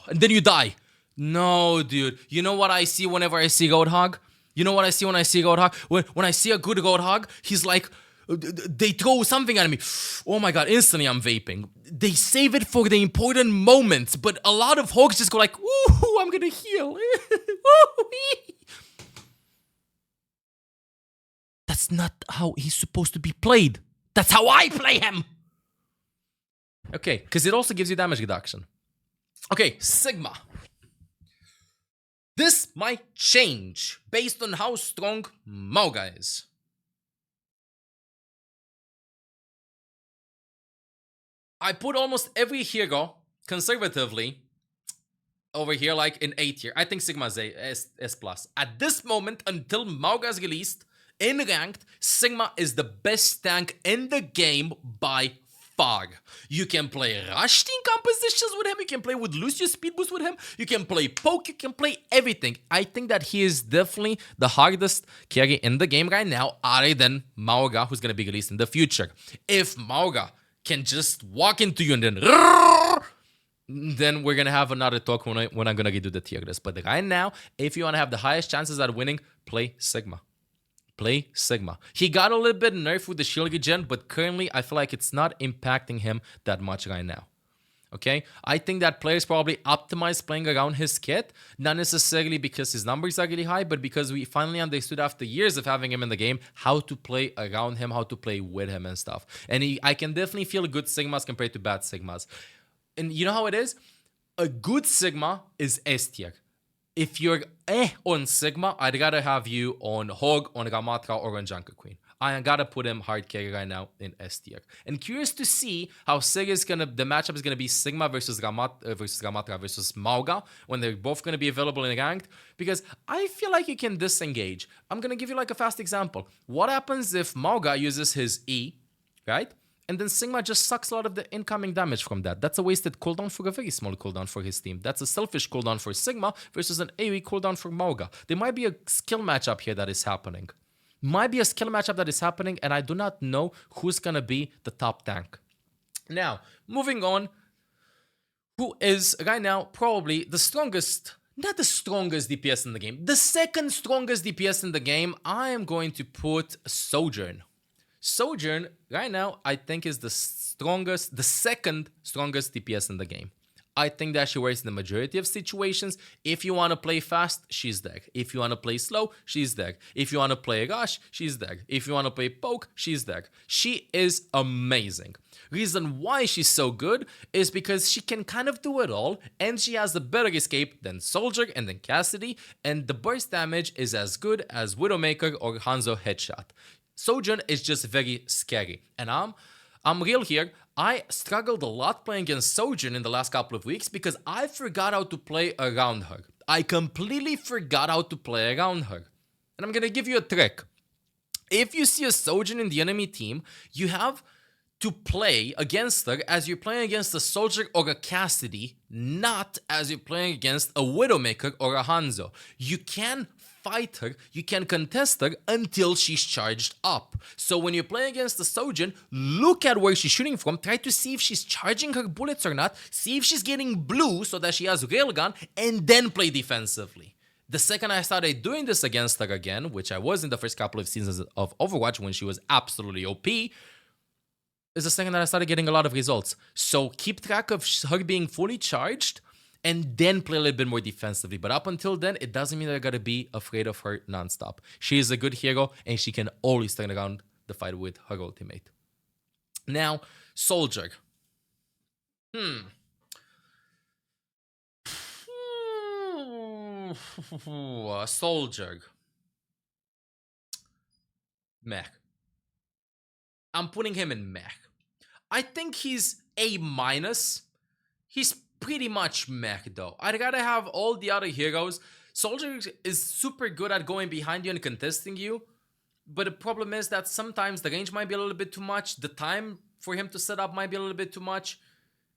Speaker 1: and then you die. No, dude. You know what I see whenever I see Roadhog? You know what I see when I see Roadhog? When I see a good Roadhog, he's like, they throw something at me. Oh my god, instantly I'm vaping. They save it for the important moments, but a lot of hogs just go like, ooh, I'm gonna heal. That's not how he's supposed to be played. That's how I play him. Okay, because it also gives you damage reduction. Okay, Sigma. This might change based on how strong MAUGA is. I put almost every hero conservatively over here like in A tier. I think Sigma is S+. At this moment, until MAUGA is released, in ranked, Sigma is the best tank in the game by far. You can play rush team compositions with him, you can play with Lucio speed boost with him, you can play poke, you can play everything. I think that he is definitely the hardest carry in the game right now, other than MAUGA, who's gonna be released in the future. If MAUGA can just walk into you and then we're gonna have another talk when I'm gonna redo the tier list. But right now, if you wanna have the highest chances at winning, play Sigma. Play Sigma. He got a little bit nerfed with the shield regen, but currently I feel like it's not impacting him that much right now. Okay? I think that players probably optimize playing around his kit, not necessarily because his numbers are really high, but because we finally understood after years of having him in the game how to play around him, how to play with him and stuff. And I can definitely feel good Sigmas compared to bad Sigmas. And you know how it is? A good Sigma is S tier. If you're on Sigma, I'd rather have you on Hog, on Ramatra, or on Junker Queen. I gotta put him hard carry right now in S tier. And curious to see how the matchup is gonna be Sigma versus Ramatra versus MAUGA when they're both gonna be available in ranked, because I feel like you can disengage. I'm gonna give you like a fast example. What happens if MAUGA uses his E, right? And then Sigma just sucks a lot of the incoming damage from that. That's a wasted cooldown for a very small cooldown for his team. That's a selfish cooldown for Sigma versus an AoE cooldown for MAUGA. There might be a skill matchup here that is happening. And I do not know who's gonna be the top tank. Now, moving on, who is right now probably the strongest, not the strongest DPS in the game, the second strongest DPS in the game. I am going to put Sojourn. Sojourn, right now, I think is the second strongest DPS in the game. I think that she works in the majority of situations. If you want to play fast, she's there. If you want to play slow, she's there. If you want to play rush, she's there. If you want to play poke, she's there. She is amazing. Reason why she's so good is because she can kind of do it all, and she has a better escape than Soldier and then Cassidy, and the burst damage is as good as Widowmaker or Hanzo headshot. Sojourn is just very scary, and I'm real here. I struggled a lot playing against Sojourn in the last couple of weeks because I forgot how to play around her. I completely forgot how to play around her. And I'm gonna give you a trick. If you see a Sojourn in the enemy team, you have to play against her as you're playing against a Soldier or a Cassidy, not as you're playing against a Widowmaker or a Hanzo. You can fight her, you can contest her until she's charged up. So when you're playing against the Sojourn, look at where she's shooting from, try to see if she's charging her bullets or not, see if she's getting blue so that she has railgun, and then play defensively. The second I started doing this against her again, which I was in the first couple of seasons of Overwatch when she was absolutely OP, is the second that I started getting a lot of results. So keep track of her being fully charged, and then play a little bit more defensively. But up until then, it doesn't mean that I gotta be afraid of her nonstop. She is a good hero, and she can always turn around the fight with her ultimate. Now, Soldier. Soldier. Mech. I'm putting him in mech. I think he's A-. He's pretty much mech though. I'd rather have all the other heroes. Soldier is super good at going behind you and contesting you, but the problem is that sometimes the range might be a little bit too much. The time for him to set up might be a little bit too much.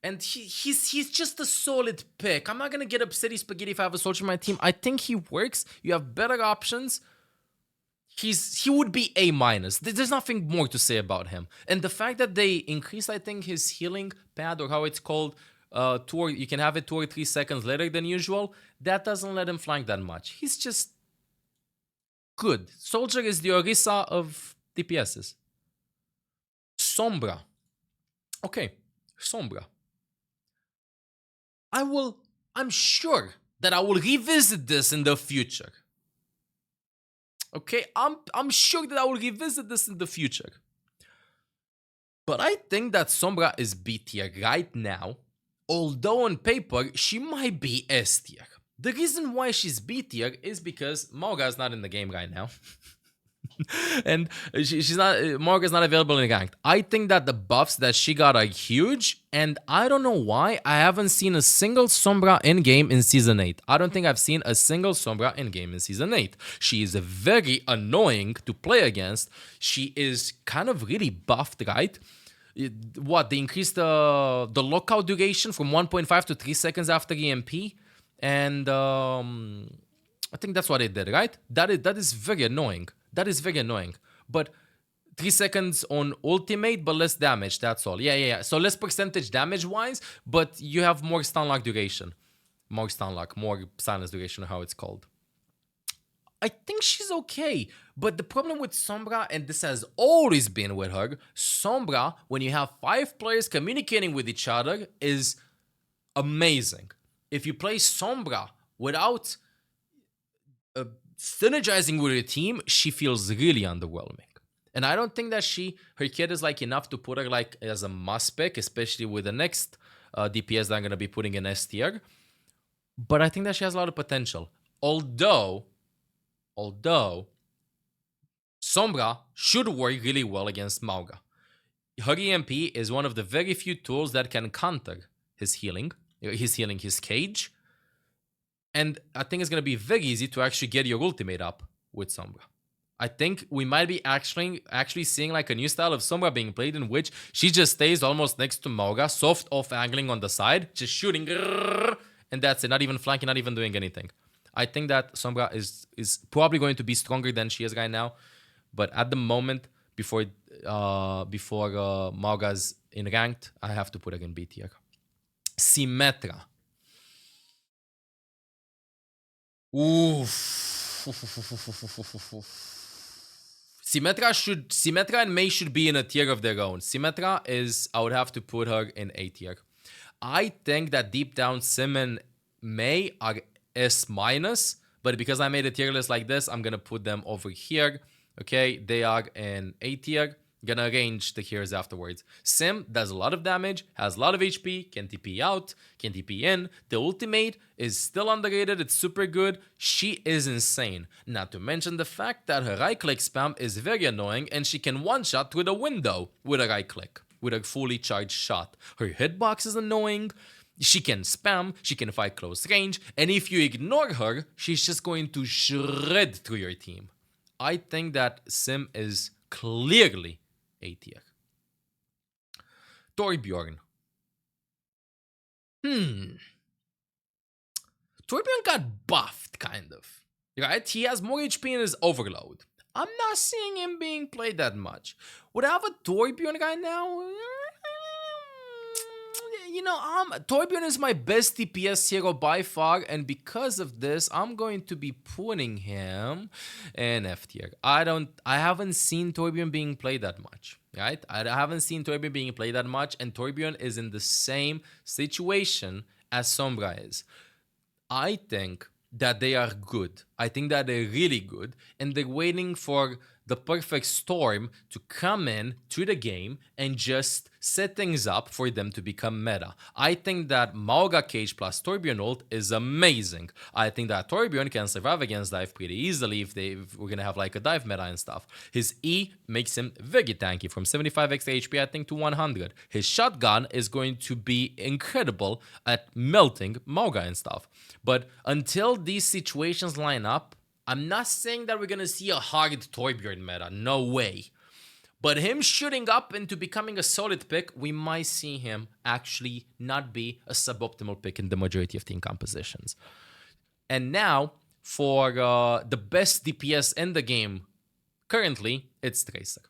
Speaker 1: And he's just a solid pick. I'm not gonna get upset spaghetti if I have a soldier in my team. I think he works. You have better options. He would be A-. There's nothing more to say about him. And the fact that they increased, I think, his healing pad, or how it's called, you can have it 2 or 3 seconds later than usual, that doesn't let him flank that much. He's just good. Soldier is the Orisa of DPSs. Sombra. Okay, Sombra. I'm sure that I will revisit this in the future. Okay, I'm sure that I will revisit this in the future. But I think that Sombra is B tier right now, although on paper she might be S tier. The reason why she's B tier is because MAUGA is not in the game right now. And MAUGA is not available in ranked. I think that the buffs that she got are huge, and I don't know why I haven't seen a single Sombra in game in Season 8. I don't think I've seen a single Sombra in game in Season 8. She is very annoying to play against. She is kind of really buffed, right? They increased the lockout duration from 1.5 to 3 seconds after EMP, and I think that's what they did, right? That is very annoying. That is very annoying. But 3 seconds on ultimate, but less damage, that's all. Yeah. So less percentage damage-wise, but you have more stun lock duration. More stun lock, more silence duration, how it's called. I think she's okay. But the problem with Sombra, and this has always been with her, Sombra, when you have 5 players communicating with each other, is amazing. If you play Sombra without synergizing with her team, she feels really underwhelming. And I don't think that her kit is like enough to put her like as a must pick, especially with the next DPS that I'm going to be putting in S tier. But I think that she has a lot of potential. Although Sombra should work really well against MAUGA. Her EMP is one of the very few tools that can counter his cage. And I think it's going to be very easy to actually get your ultimate up with Sombra. I think we might be actually seeing like a new style of Sombra being played in which she just stays almost next to MAUGA, soft off angling on the side, just shooting, and that's it, not even flanking, not even doing anything. I think that Sombra is probably going to be stronger than she is right now, but at the moment, before MAUGA's in ranked, I have to put her in B tier. SYMMETRA. Oof. Symmetra and Mei should be in a tier of their own. Symmetra I would have to put her in A tier. I think that deep down Sim and Mei are S-, but because I made a tier list like this, I'm gonna put them over here. Okay, they are in A tier. Gonna arrange the heroes afterwards. Sim does a lot of damage, has a lot of HP, can TP out, can TP in. The ultimate is still underrated, it's super good. She is insane. Not to mention the fact that her right click spam is very annoying and she can one-shot through the window with a right click, with a fully charged shot. Her hitbox is annoying. She can spam, she can fight close range, and if you ignore her, she's just going to shred through your team. I think that Sim is clearly A tier. TORBJORN. TORBJORN got buffed, kind of. Right? He has more HP in his overload. I'm not seeing him being played that much. Would I have a TORBJORN right now? You know, TORBJORN is my best DPS hero by far, and because of this, I'm going to be putting him in F tier. I haven't seen TORBJORN being played that much, right? I haven't seen TORBJORN being played that much, and TORBJORN is in the same situation as Sombra is. I think that they are good. I think that they're really good, and they're waiting for the perfect storm to come in to the game and just set things up for them to become meta. I think that MAUGA Cage plus TORBJORN ult is amazing. I think that TORBJORN can survive against dive pretty easily if we're gonna have like a dive meta and stuff. His E makes him very tanky from 75 extra HP I think to 100. His shotgun is going to be incredible at melting MAUGA and stuff. But until these situations line up, I'm not saying that we're gonna see a hard TORBJORN meta, no way. But him shooting up into becoming a solid pick, we might see him actually not be a suboptimal pick in the majority of team compositions. And now, for the best DPS in the game currently, it's Tracer.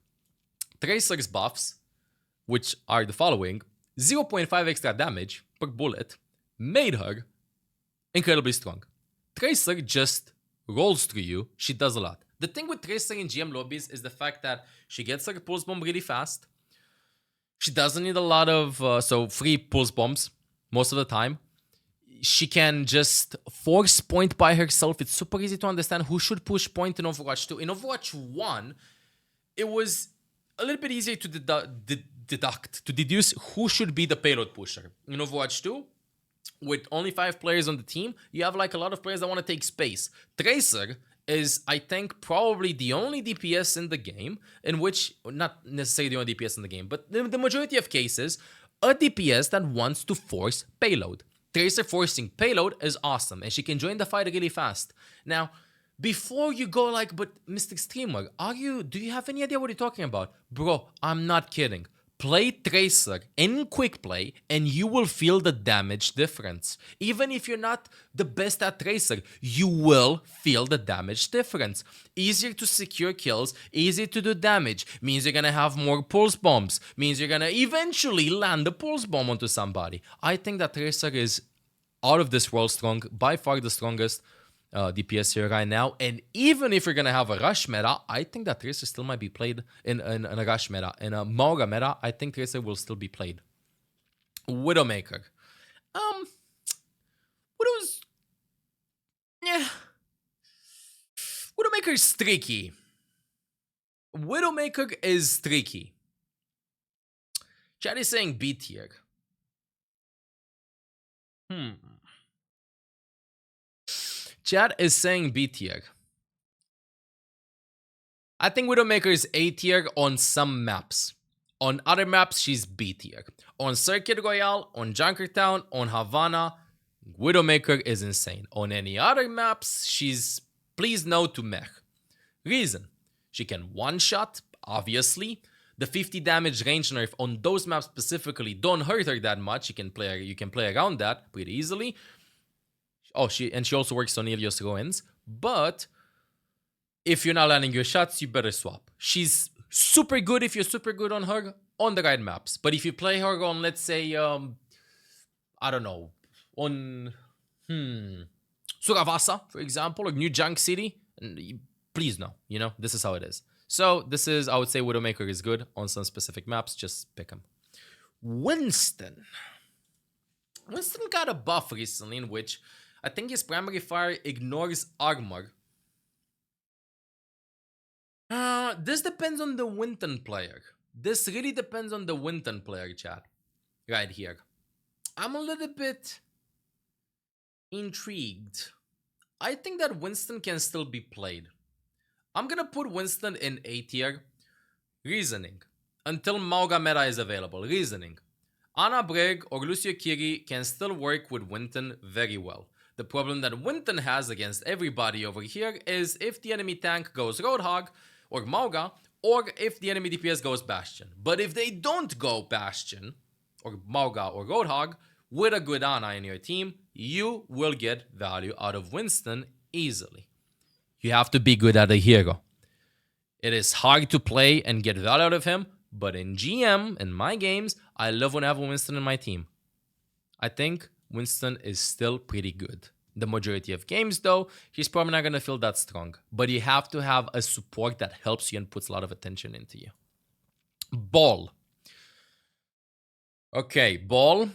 Speaker 1: Tracer's buffs, which are the following: 0.5 extra damage per bullet, made her incredibly strong. Tracer just rolls through you. She does a lot. The thing with Tracer in GM lobbies is the fact that she gets her pulse bomb really fast. She doesn't need a lot of free pulse bombs most of the time. She can just force point by herself. It's super easy to understand who should push point in Overwatch 2. In Overwatch 1, it was a little bit easier to deduce who should be the payload pusher. In Overwatch 2, with only 5 players on the team, you have like a lot of players that want to take space. Tracer is, I think, probably the only DPS in the game in which, not necessarily the only DPS in the game, but in the majority of cases, a DPS that wants to force payload. Tracer forcing payload is awesome, and she can join the fight really fast. Now, before you go like, but Mr. Streamer, do you have any idea what you're talking about? Bro, I'm not kidding. Play Tracer in quick play and you will feel the damage difference. Even if you're not the best at Tracer, you will feel the damage difference. Easier to secure kills, easier to do damage, means you're gonna have more pulse bombs, means you're gonna eventually land a pulse bomb onto somebody. I think that Tracer is out of this world strong, by far the strongest DPS here right now. And even if you're gonna have a rush meta, I think that Tracer still might be played in a rush meta. In a MAUGA meta, I think Tracer will still be played. Widowmaker. Widow's... yeah. Widowmaker is tricky. Widowmaker is tricky. Chad is saying B tier. Chad is saying B tier. I think Widowmaker is A tier on some maps. On other maps, she's B tier. On Circuit Royale, on Junkertown, on Havana, Widowmaker is insane. On any other maps, she's please no to mech. Reason: she can one-shot, obviously. The 50 damage range nerf on those maps specifically don't hurt her that much. You can play around that pretty easily. Oh, she also works on Ilios ruins. But if you're not landing your shots, you better swap. She's super good if you're super good on her on the right maps. But if you play her on, let's say, I don't know, on Suravasa, for example, or New Junk City, please no, you know, this is how it is. So this is, I would say Widowmaker is good on some specific maps. Just pick them. Winston. Winston got a buff recently in which I think his primary fire ignores armor. This depends on the Winston player. This really depends on the Winston player, chat. Right here. I'm a little bit intrigued. I think that Winston can still be played. I'm gonna put Winston in A tier. Reasoning. Until MAUGA meta is available. Reasoning. Ana Brig or Lucio Kiri can still work with Winston very well. The problem that Winston has against everybody over here is if the enemy tank goes Roadhog or MAUGA, or if the enemy DPS goes Bastion. But if they don't go Bastion, or MAUGA or Roadhog, with a good Ana in your team, you will get value out of Winston easily. You have to be good at a hero. It is hard to play and get value out of him, but in GM, in my games, I love when I have Winston in my team. I think Winston is still pretty good. The majority of games, though, he's probably not going to feel that strong. But you have to have a support that helps you and puts a lot of attention into you. Ball. Okay, Ball.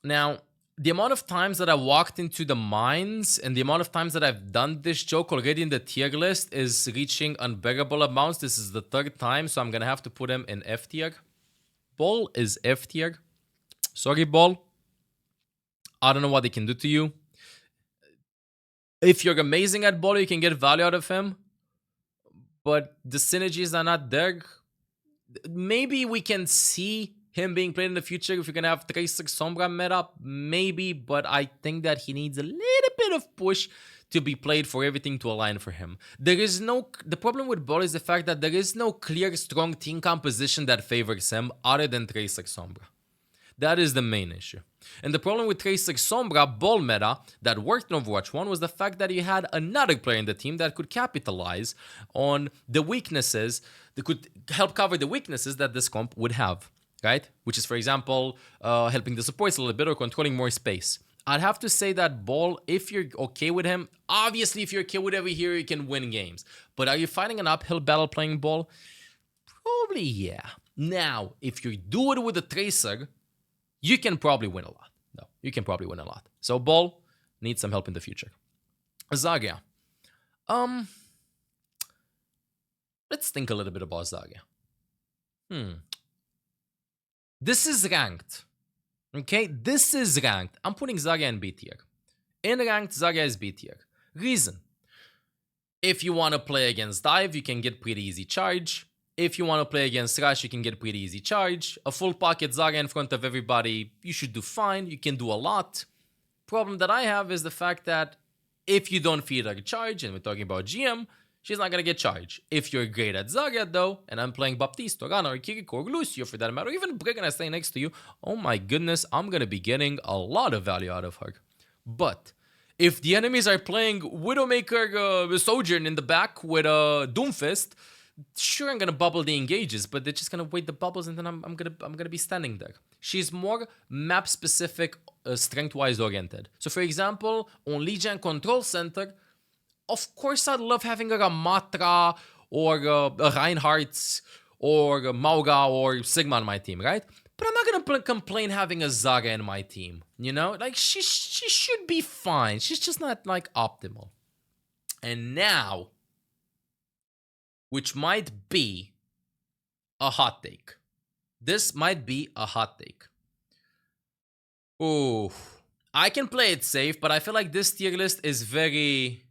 Speaker 1: Now, the amount of times that I walked into the mines and the amount of times that I've done this joke already in the tier list is reaching unbearable amounts. This is the 3rd time, so I'm going to have to put him in F tier. Ball is F tier. Sorry, Ball. I don't know what they can do to you. If you're amazing at Ball, you can get value out of him. But the synergies are not there. Maybe we can see him being played in the future if you're going to have Tracer Sombra meta. Maybe, but I think that he needs a little bit of push to be played for everything to align for him. The problem with Ball is the fact that there is no clear, strong team composition that favors him other than Tracer Sombra. That is the main issue. And the problem with Tracer Sombra Ball meta that worked in Overwatch 1 was the fact that he had another player in the team that could capitalize on the weaknesses, that could help cover the weaknesses that this comp would have, right? Which is, for example, helping the supports a little bit or controlling more space. I'd have to say that Ball, if you're okay with him, obviously if you're okay with every hero, you can win games. But are you fighting an uphill battle playing Ball? Probably, yeah. Now, if you do it with a Tracer, you can probably win a lot. No, you can probably win a lot. So Ball needs some help in the future. ZARYA. Let's think a little bit about ZARYA. This is ranked. Okay, this is ranked. I'm putting ZARYA in B tier. In ranked, ZARYA is B tier. Reason. If you want to play against Dive, you can get pretty easy charge. If you want to play against Rush, you can get pretty easy charge. A full pocket ZARYA in front of everybody, you should do fine. You can do a lot. Problem that I have is the fact that if you don't feed her charge, and we're talking about GM, she's not going to get charged. If you're great at ZARYA though, and I'm playing Baptiste, or Rana, or KIRIKO, or LUCIO for that matter, or even Brig and I stay next to you, oh my goodness, I'm going to be getting a lot of value out of her. But if the enemies are playing WIDOWMAKER SOJOURN in the back with DOOMFIST, sure, I'm gonna bubble the engages, but they're just gonna wait the bubbles, and then I'm gonna be standing there. She's more map specific, strength-wise oriented. So, for example, on Legion Control Center, of course, I'd love having a RAMATTRA or a REINHARDT or a MAUGA or Sigma on my team, right? But I'm not gonna complain having a ZARYA in my team. You know, like she should be fine. She's just not like optimal. And now, which might be a hot take. This might be a hot take. Ooh, I can play it safe, but I feel like this tier list is very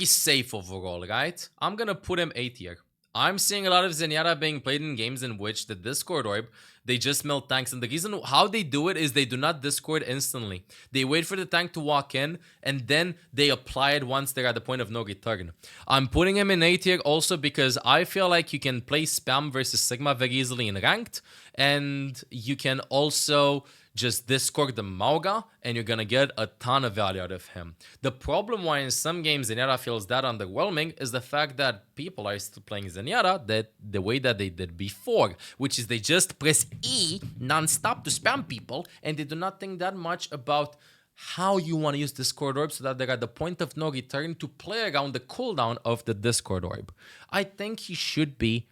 Speaker 1: safe overall, right? I'm gonna put him A tier. I'm seeing a lot of ZENYATTA being played in games in which the Discord orb, they just melt tanks. And the reason how they do it is they do not Discord instantly. They wait for the tank to walk in, and then they apply it once they're at the point of no return. I'm putting him in A tier also because I feel like you can play spam versus Sigma very easily in ranked. And you can also just Discord the MAUGA, and you're gonna get a ton of value out of him. The problem why in some games ZENYATTA feels that underwhelming is the fact that people are still playing ZENYATTA the way that they did before, which is they just press E non-stop to spam people, and they do not think that much about how you want to use Discord Orb so that they're at the point of no return to play around the cooldown of the Discord Orb. I think he should be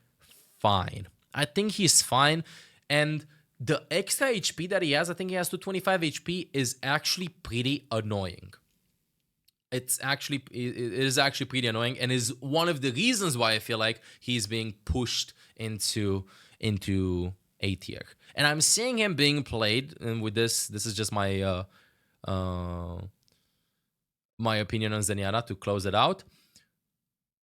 Speaker 1: fine. I think he's fine, and the extra HP that he has, I think he has 225 HP, is actually pretty annoying. It is actually pretty annoying, and is one of the reasons why I feel like he's being pushed into A tier. And I'm seeing him being played, and with this is just my my opinion on ZENYATTA to close it out.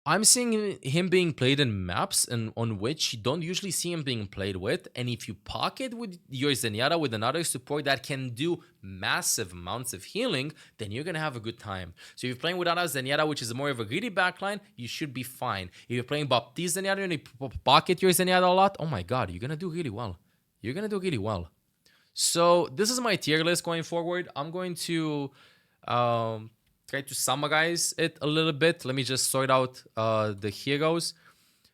Speaker 1: I'm seeing him being played in maps and on which you don't usually see him being played with. And if you pocket with your ZENYATTA with another support that can do massive amounts of healing, then you're going to have a good time. So if you're playing without a ZENYATTA, which is more of a greedy backline, you should be fine. If you're playing Baptiste ZENYATTA and you pocket your ZENYATTA a lot, oh my god, you're going to do really well. You're going to do really well. So this is my tier list going forward. I'm going to try to summarize it a little bit. Let me just sort out the heroes.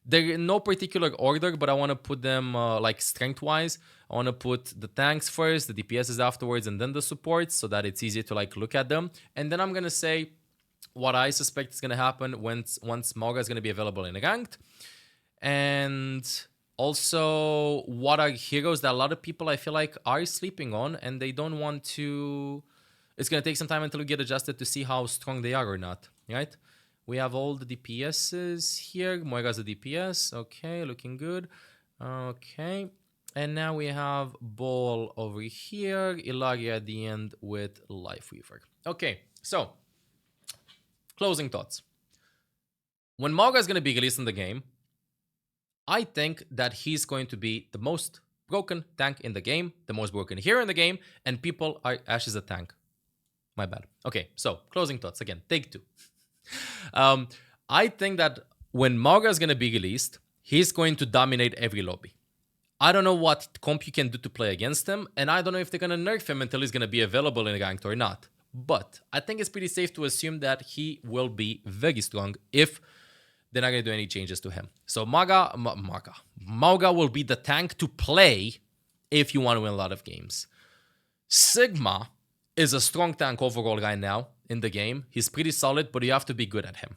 Speaker 1: They're in no particular order, but I want to put them like strength-wise. I want to put the tanks first, the DPSs afterwards, and then the supports so that it's easier to like look at them. And then I'm going to say what I suspect is going to happen once MAUGA is going to be available in ranked. And also what are heroes that a lot of people I feel like are sleeping on and they don't want to... It's going to take some time until we get adjusted to see how strong they are or not, right? We have all the DPSs here. MOIRA's a DPS. Okay, looking good. Okay. And now we have Ball over here. ILLARI at the end with LIFEWEAVER. Okay, so closing thoughts. When MAUGA is going to be released in the game, I think that he's going to be the most broken tank in the game, the most broken hero in the game, and people are ASHE is a tank. My bad. Okay, so closing thoughts again. Take two. I think that when MAUGA is going to be released, he's going to dominate every lobby. I don't know what comp you can do to play against him, and I don't know if they're going to nerf him until he's going to be available in ranked or not. But I think it's pretty safe to assume that he will be very strong if they're not going to do any changes to him. So MAUGA will be the tank to play if you want to win a lot of games. Sigma is a strong tank overall right now in the game. He's pretty solid, but you have to be good at him.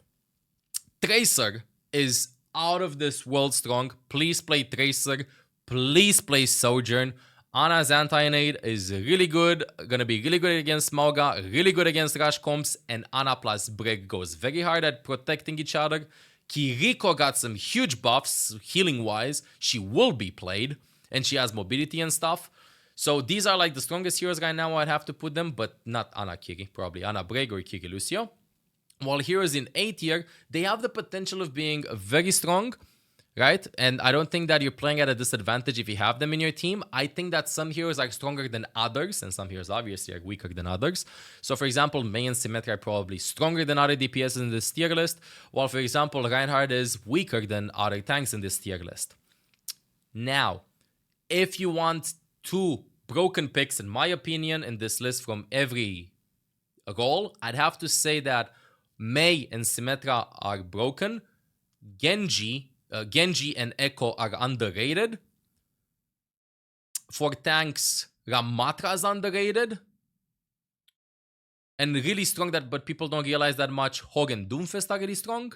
Speaker 1: Tracer is out of this world strong. Please play Tracer. Please play Sojourn. Ana's anti-nade is really good. Gonna be really good against MAUGA, really good against Rush comps, and Ana plus Brig goes very hard at protecting each other. KIRIKO got some huge buffs, healing-wise. She will be played, and she has mobility and stuff. So these are like the strongest heroes right now. I'd have to put them, but not Ana Kiri, probably Ana Brig or Kiri Lucio. While heroes in A tier, they have the potential of being very strong, right? And I don't think that you're playing at a disadvantage if you have them in your team. I think that some heroes are stronger than others, and some heroes obviously are weaker than others. So for example, Mei and Symmetra are probably stronger than other DPS in this tier list, while for example, Reinhardt is weaker than other tanks in this tier list. Now, if you want two broken picks, in my opinion, in this list from every role, I'd have to say that Mei and Symmetra are broken. Genji and Echo are underrated. For tanks, Ramatra is underrated. And really strong, but people don't realize that much. Hog and Doomfist are really strong.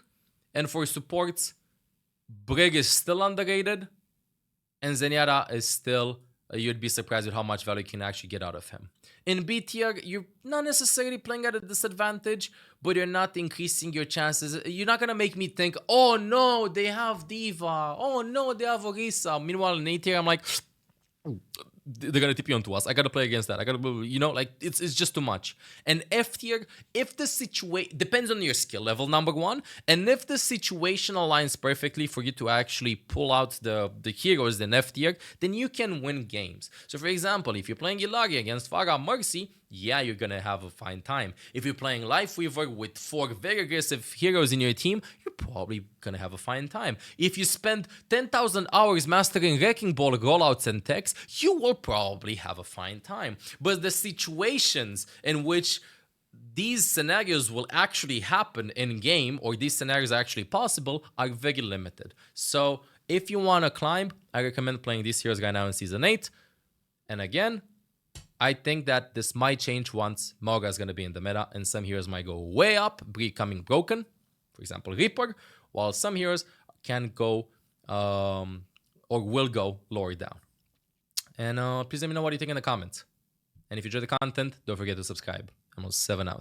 Speaker 1: And for supports, Brig is still underrated. And ZENYATTA is still, you'd be surprised at how much value you can actually get out of him. In B tier, you're not necessarily playing at a disadvantage, but you're not increasing your chances. You're not going to make me think, oh no, they have Diva. Oh no, they have Orisa. Meanwhile, in A tier, I'm like, they're going to TP onto us. I got to play against that. I got to, you know, like, it's just too much. And F tier, if the situation, depends on your skill level, number one. And if the situation aligns perfectly for you to actually pull out the heroes in F tier, then you can win games. So for example, if you're playing ILLARI against PHARAH Mercy, yeah, you're going to have a fine time. If you're playing LifeWeaver with 4 very aggressive heroes in your team, you're probably going to have a fine time. If you spend 10,000 hours mastering Wrecking Ball rollouts and techs, you will probably have a fine time. But the situations in which these scenarios will actually happen in game, or these scenarios are actually possible, are very limited. So if you want to climb, I recommend playing these heroes right now in Season 8. And again, I think that this might change once MAUGA is going to be in the meta, and some heroes might go way up, becoming broken, for example, Reaper, while some heroes can go or will go lower down. And please let me know what you think in the comments. And if you enjoyed the content, don't forget to subscribe. I'm 7 out.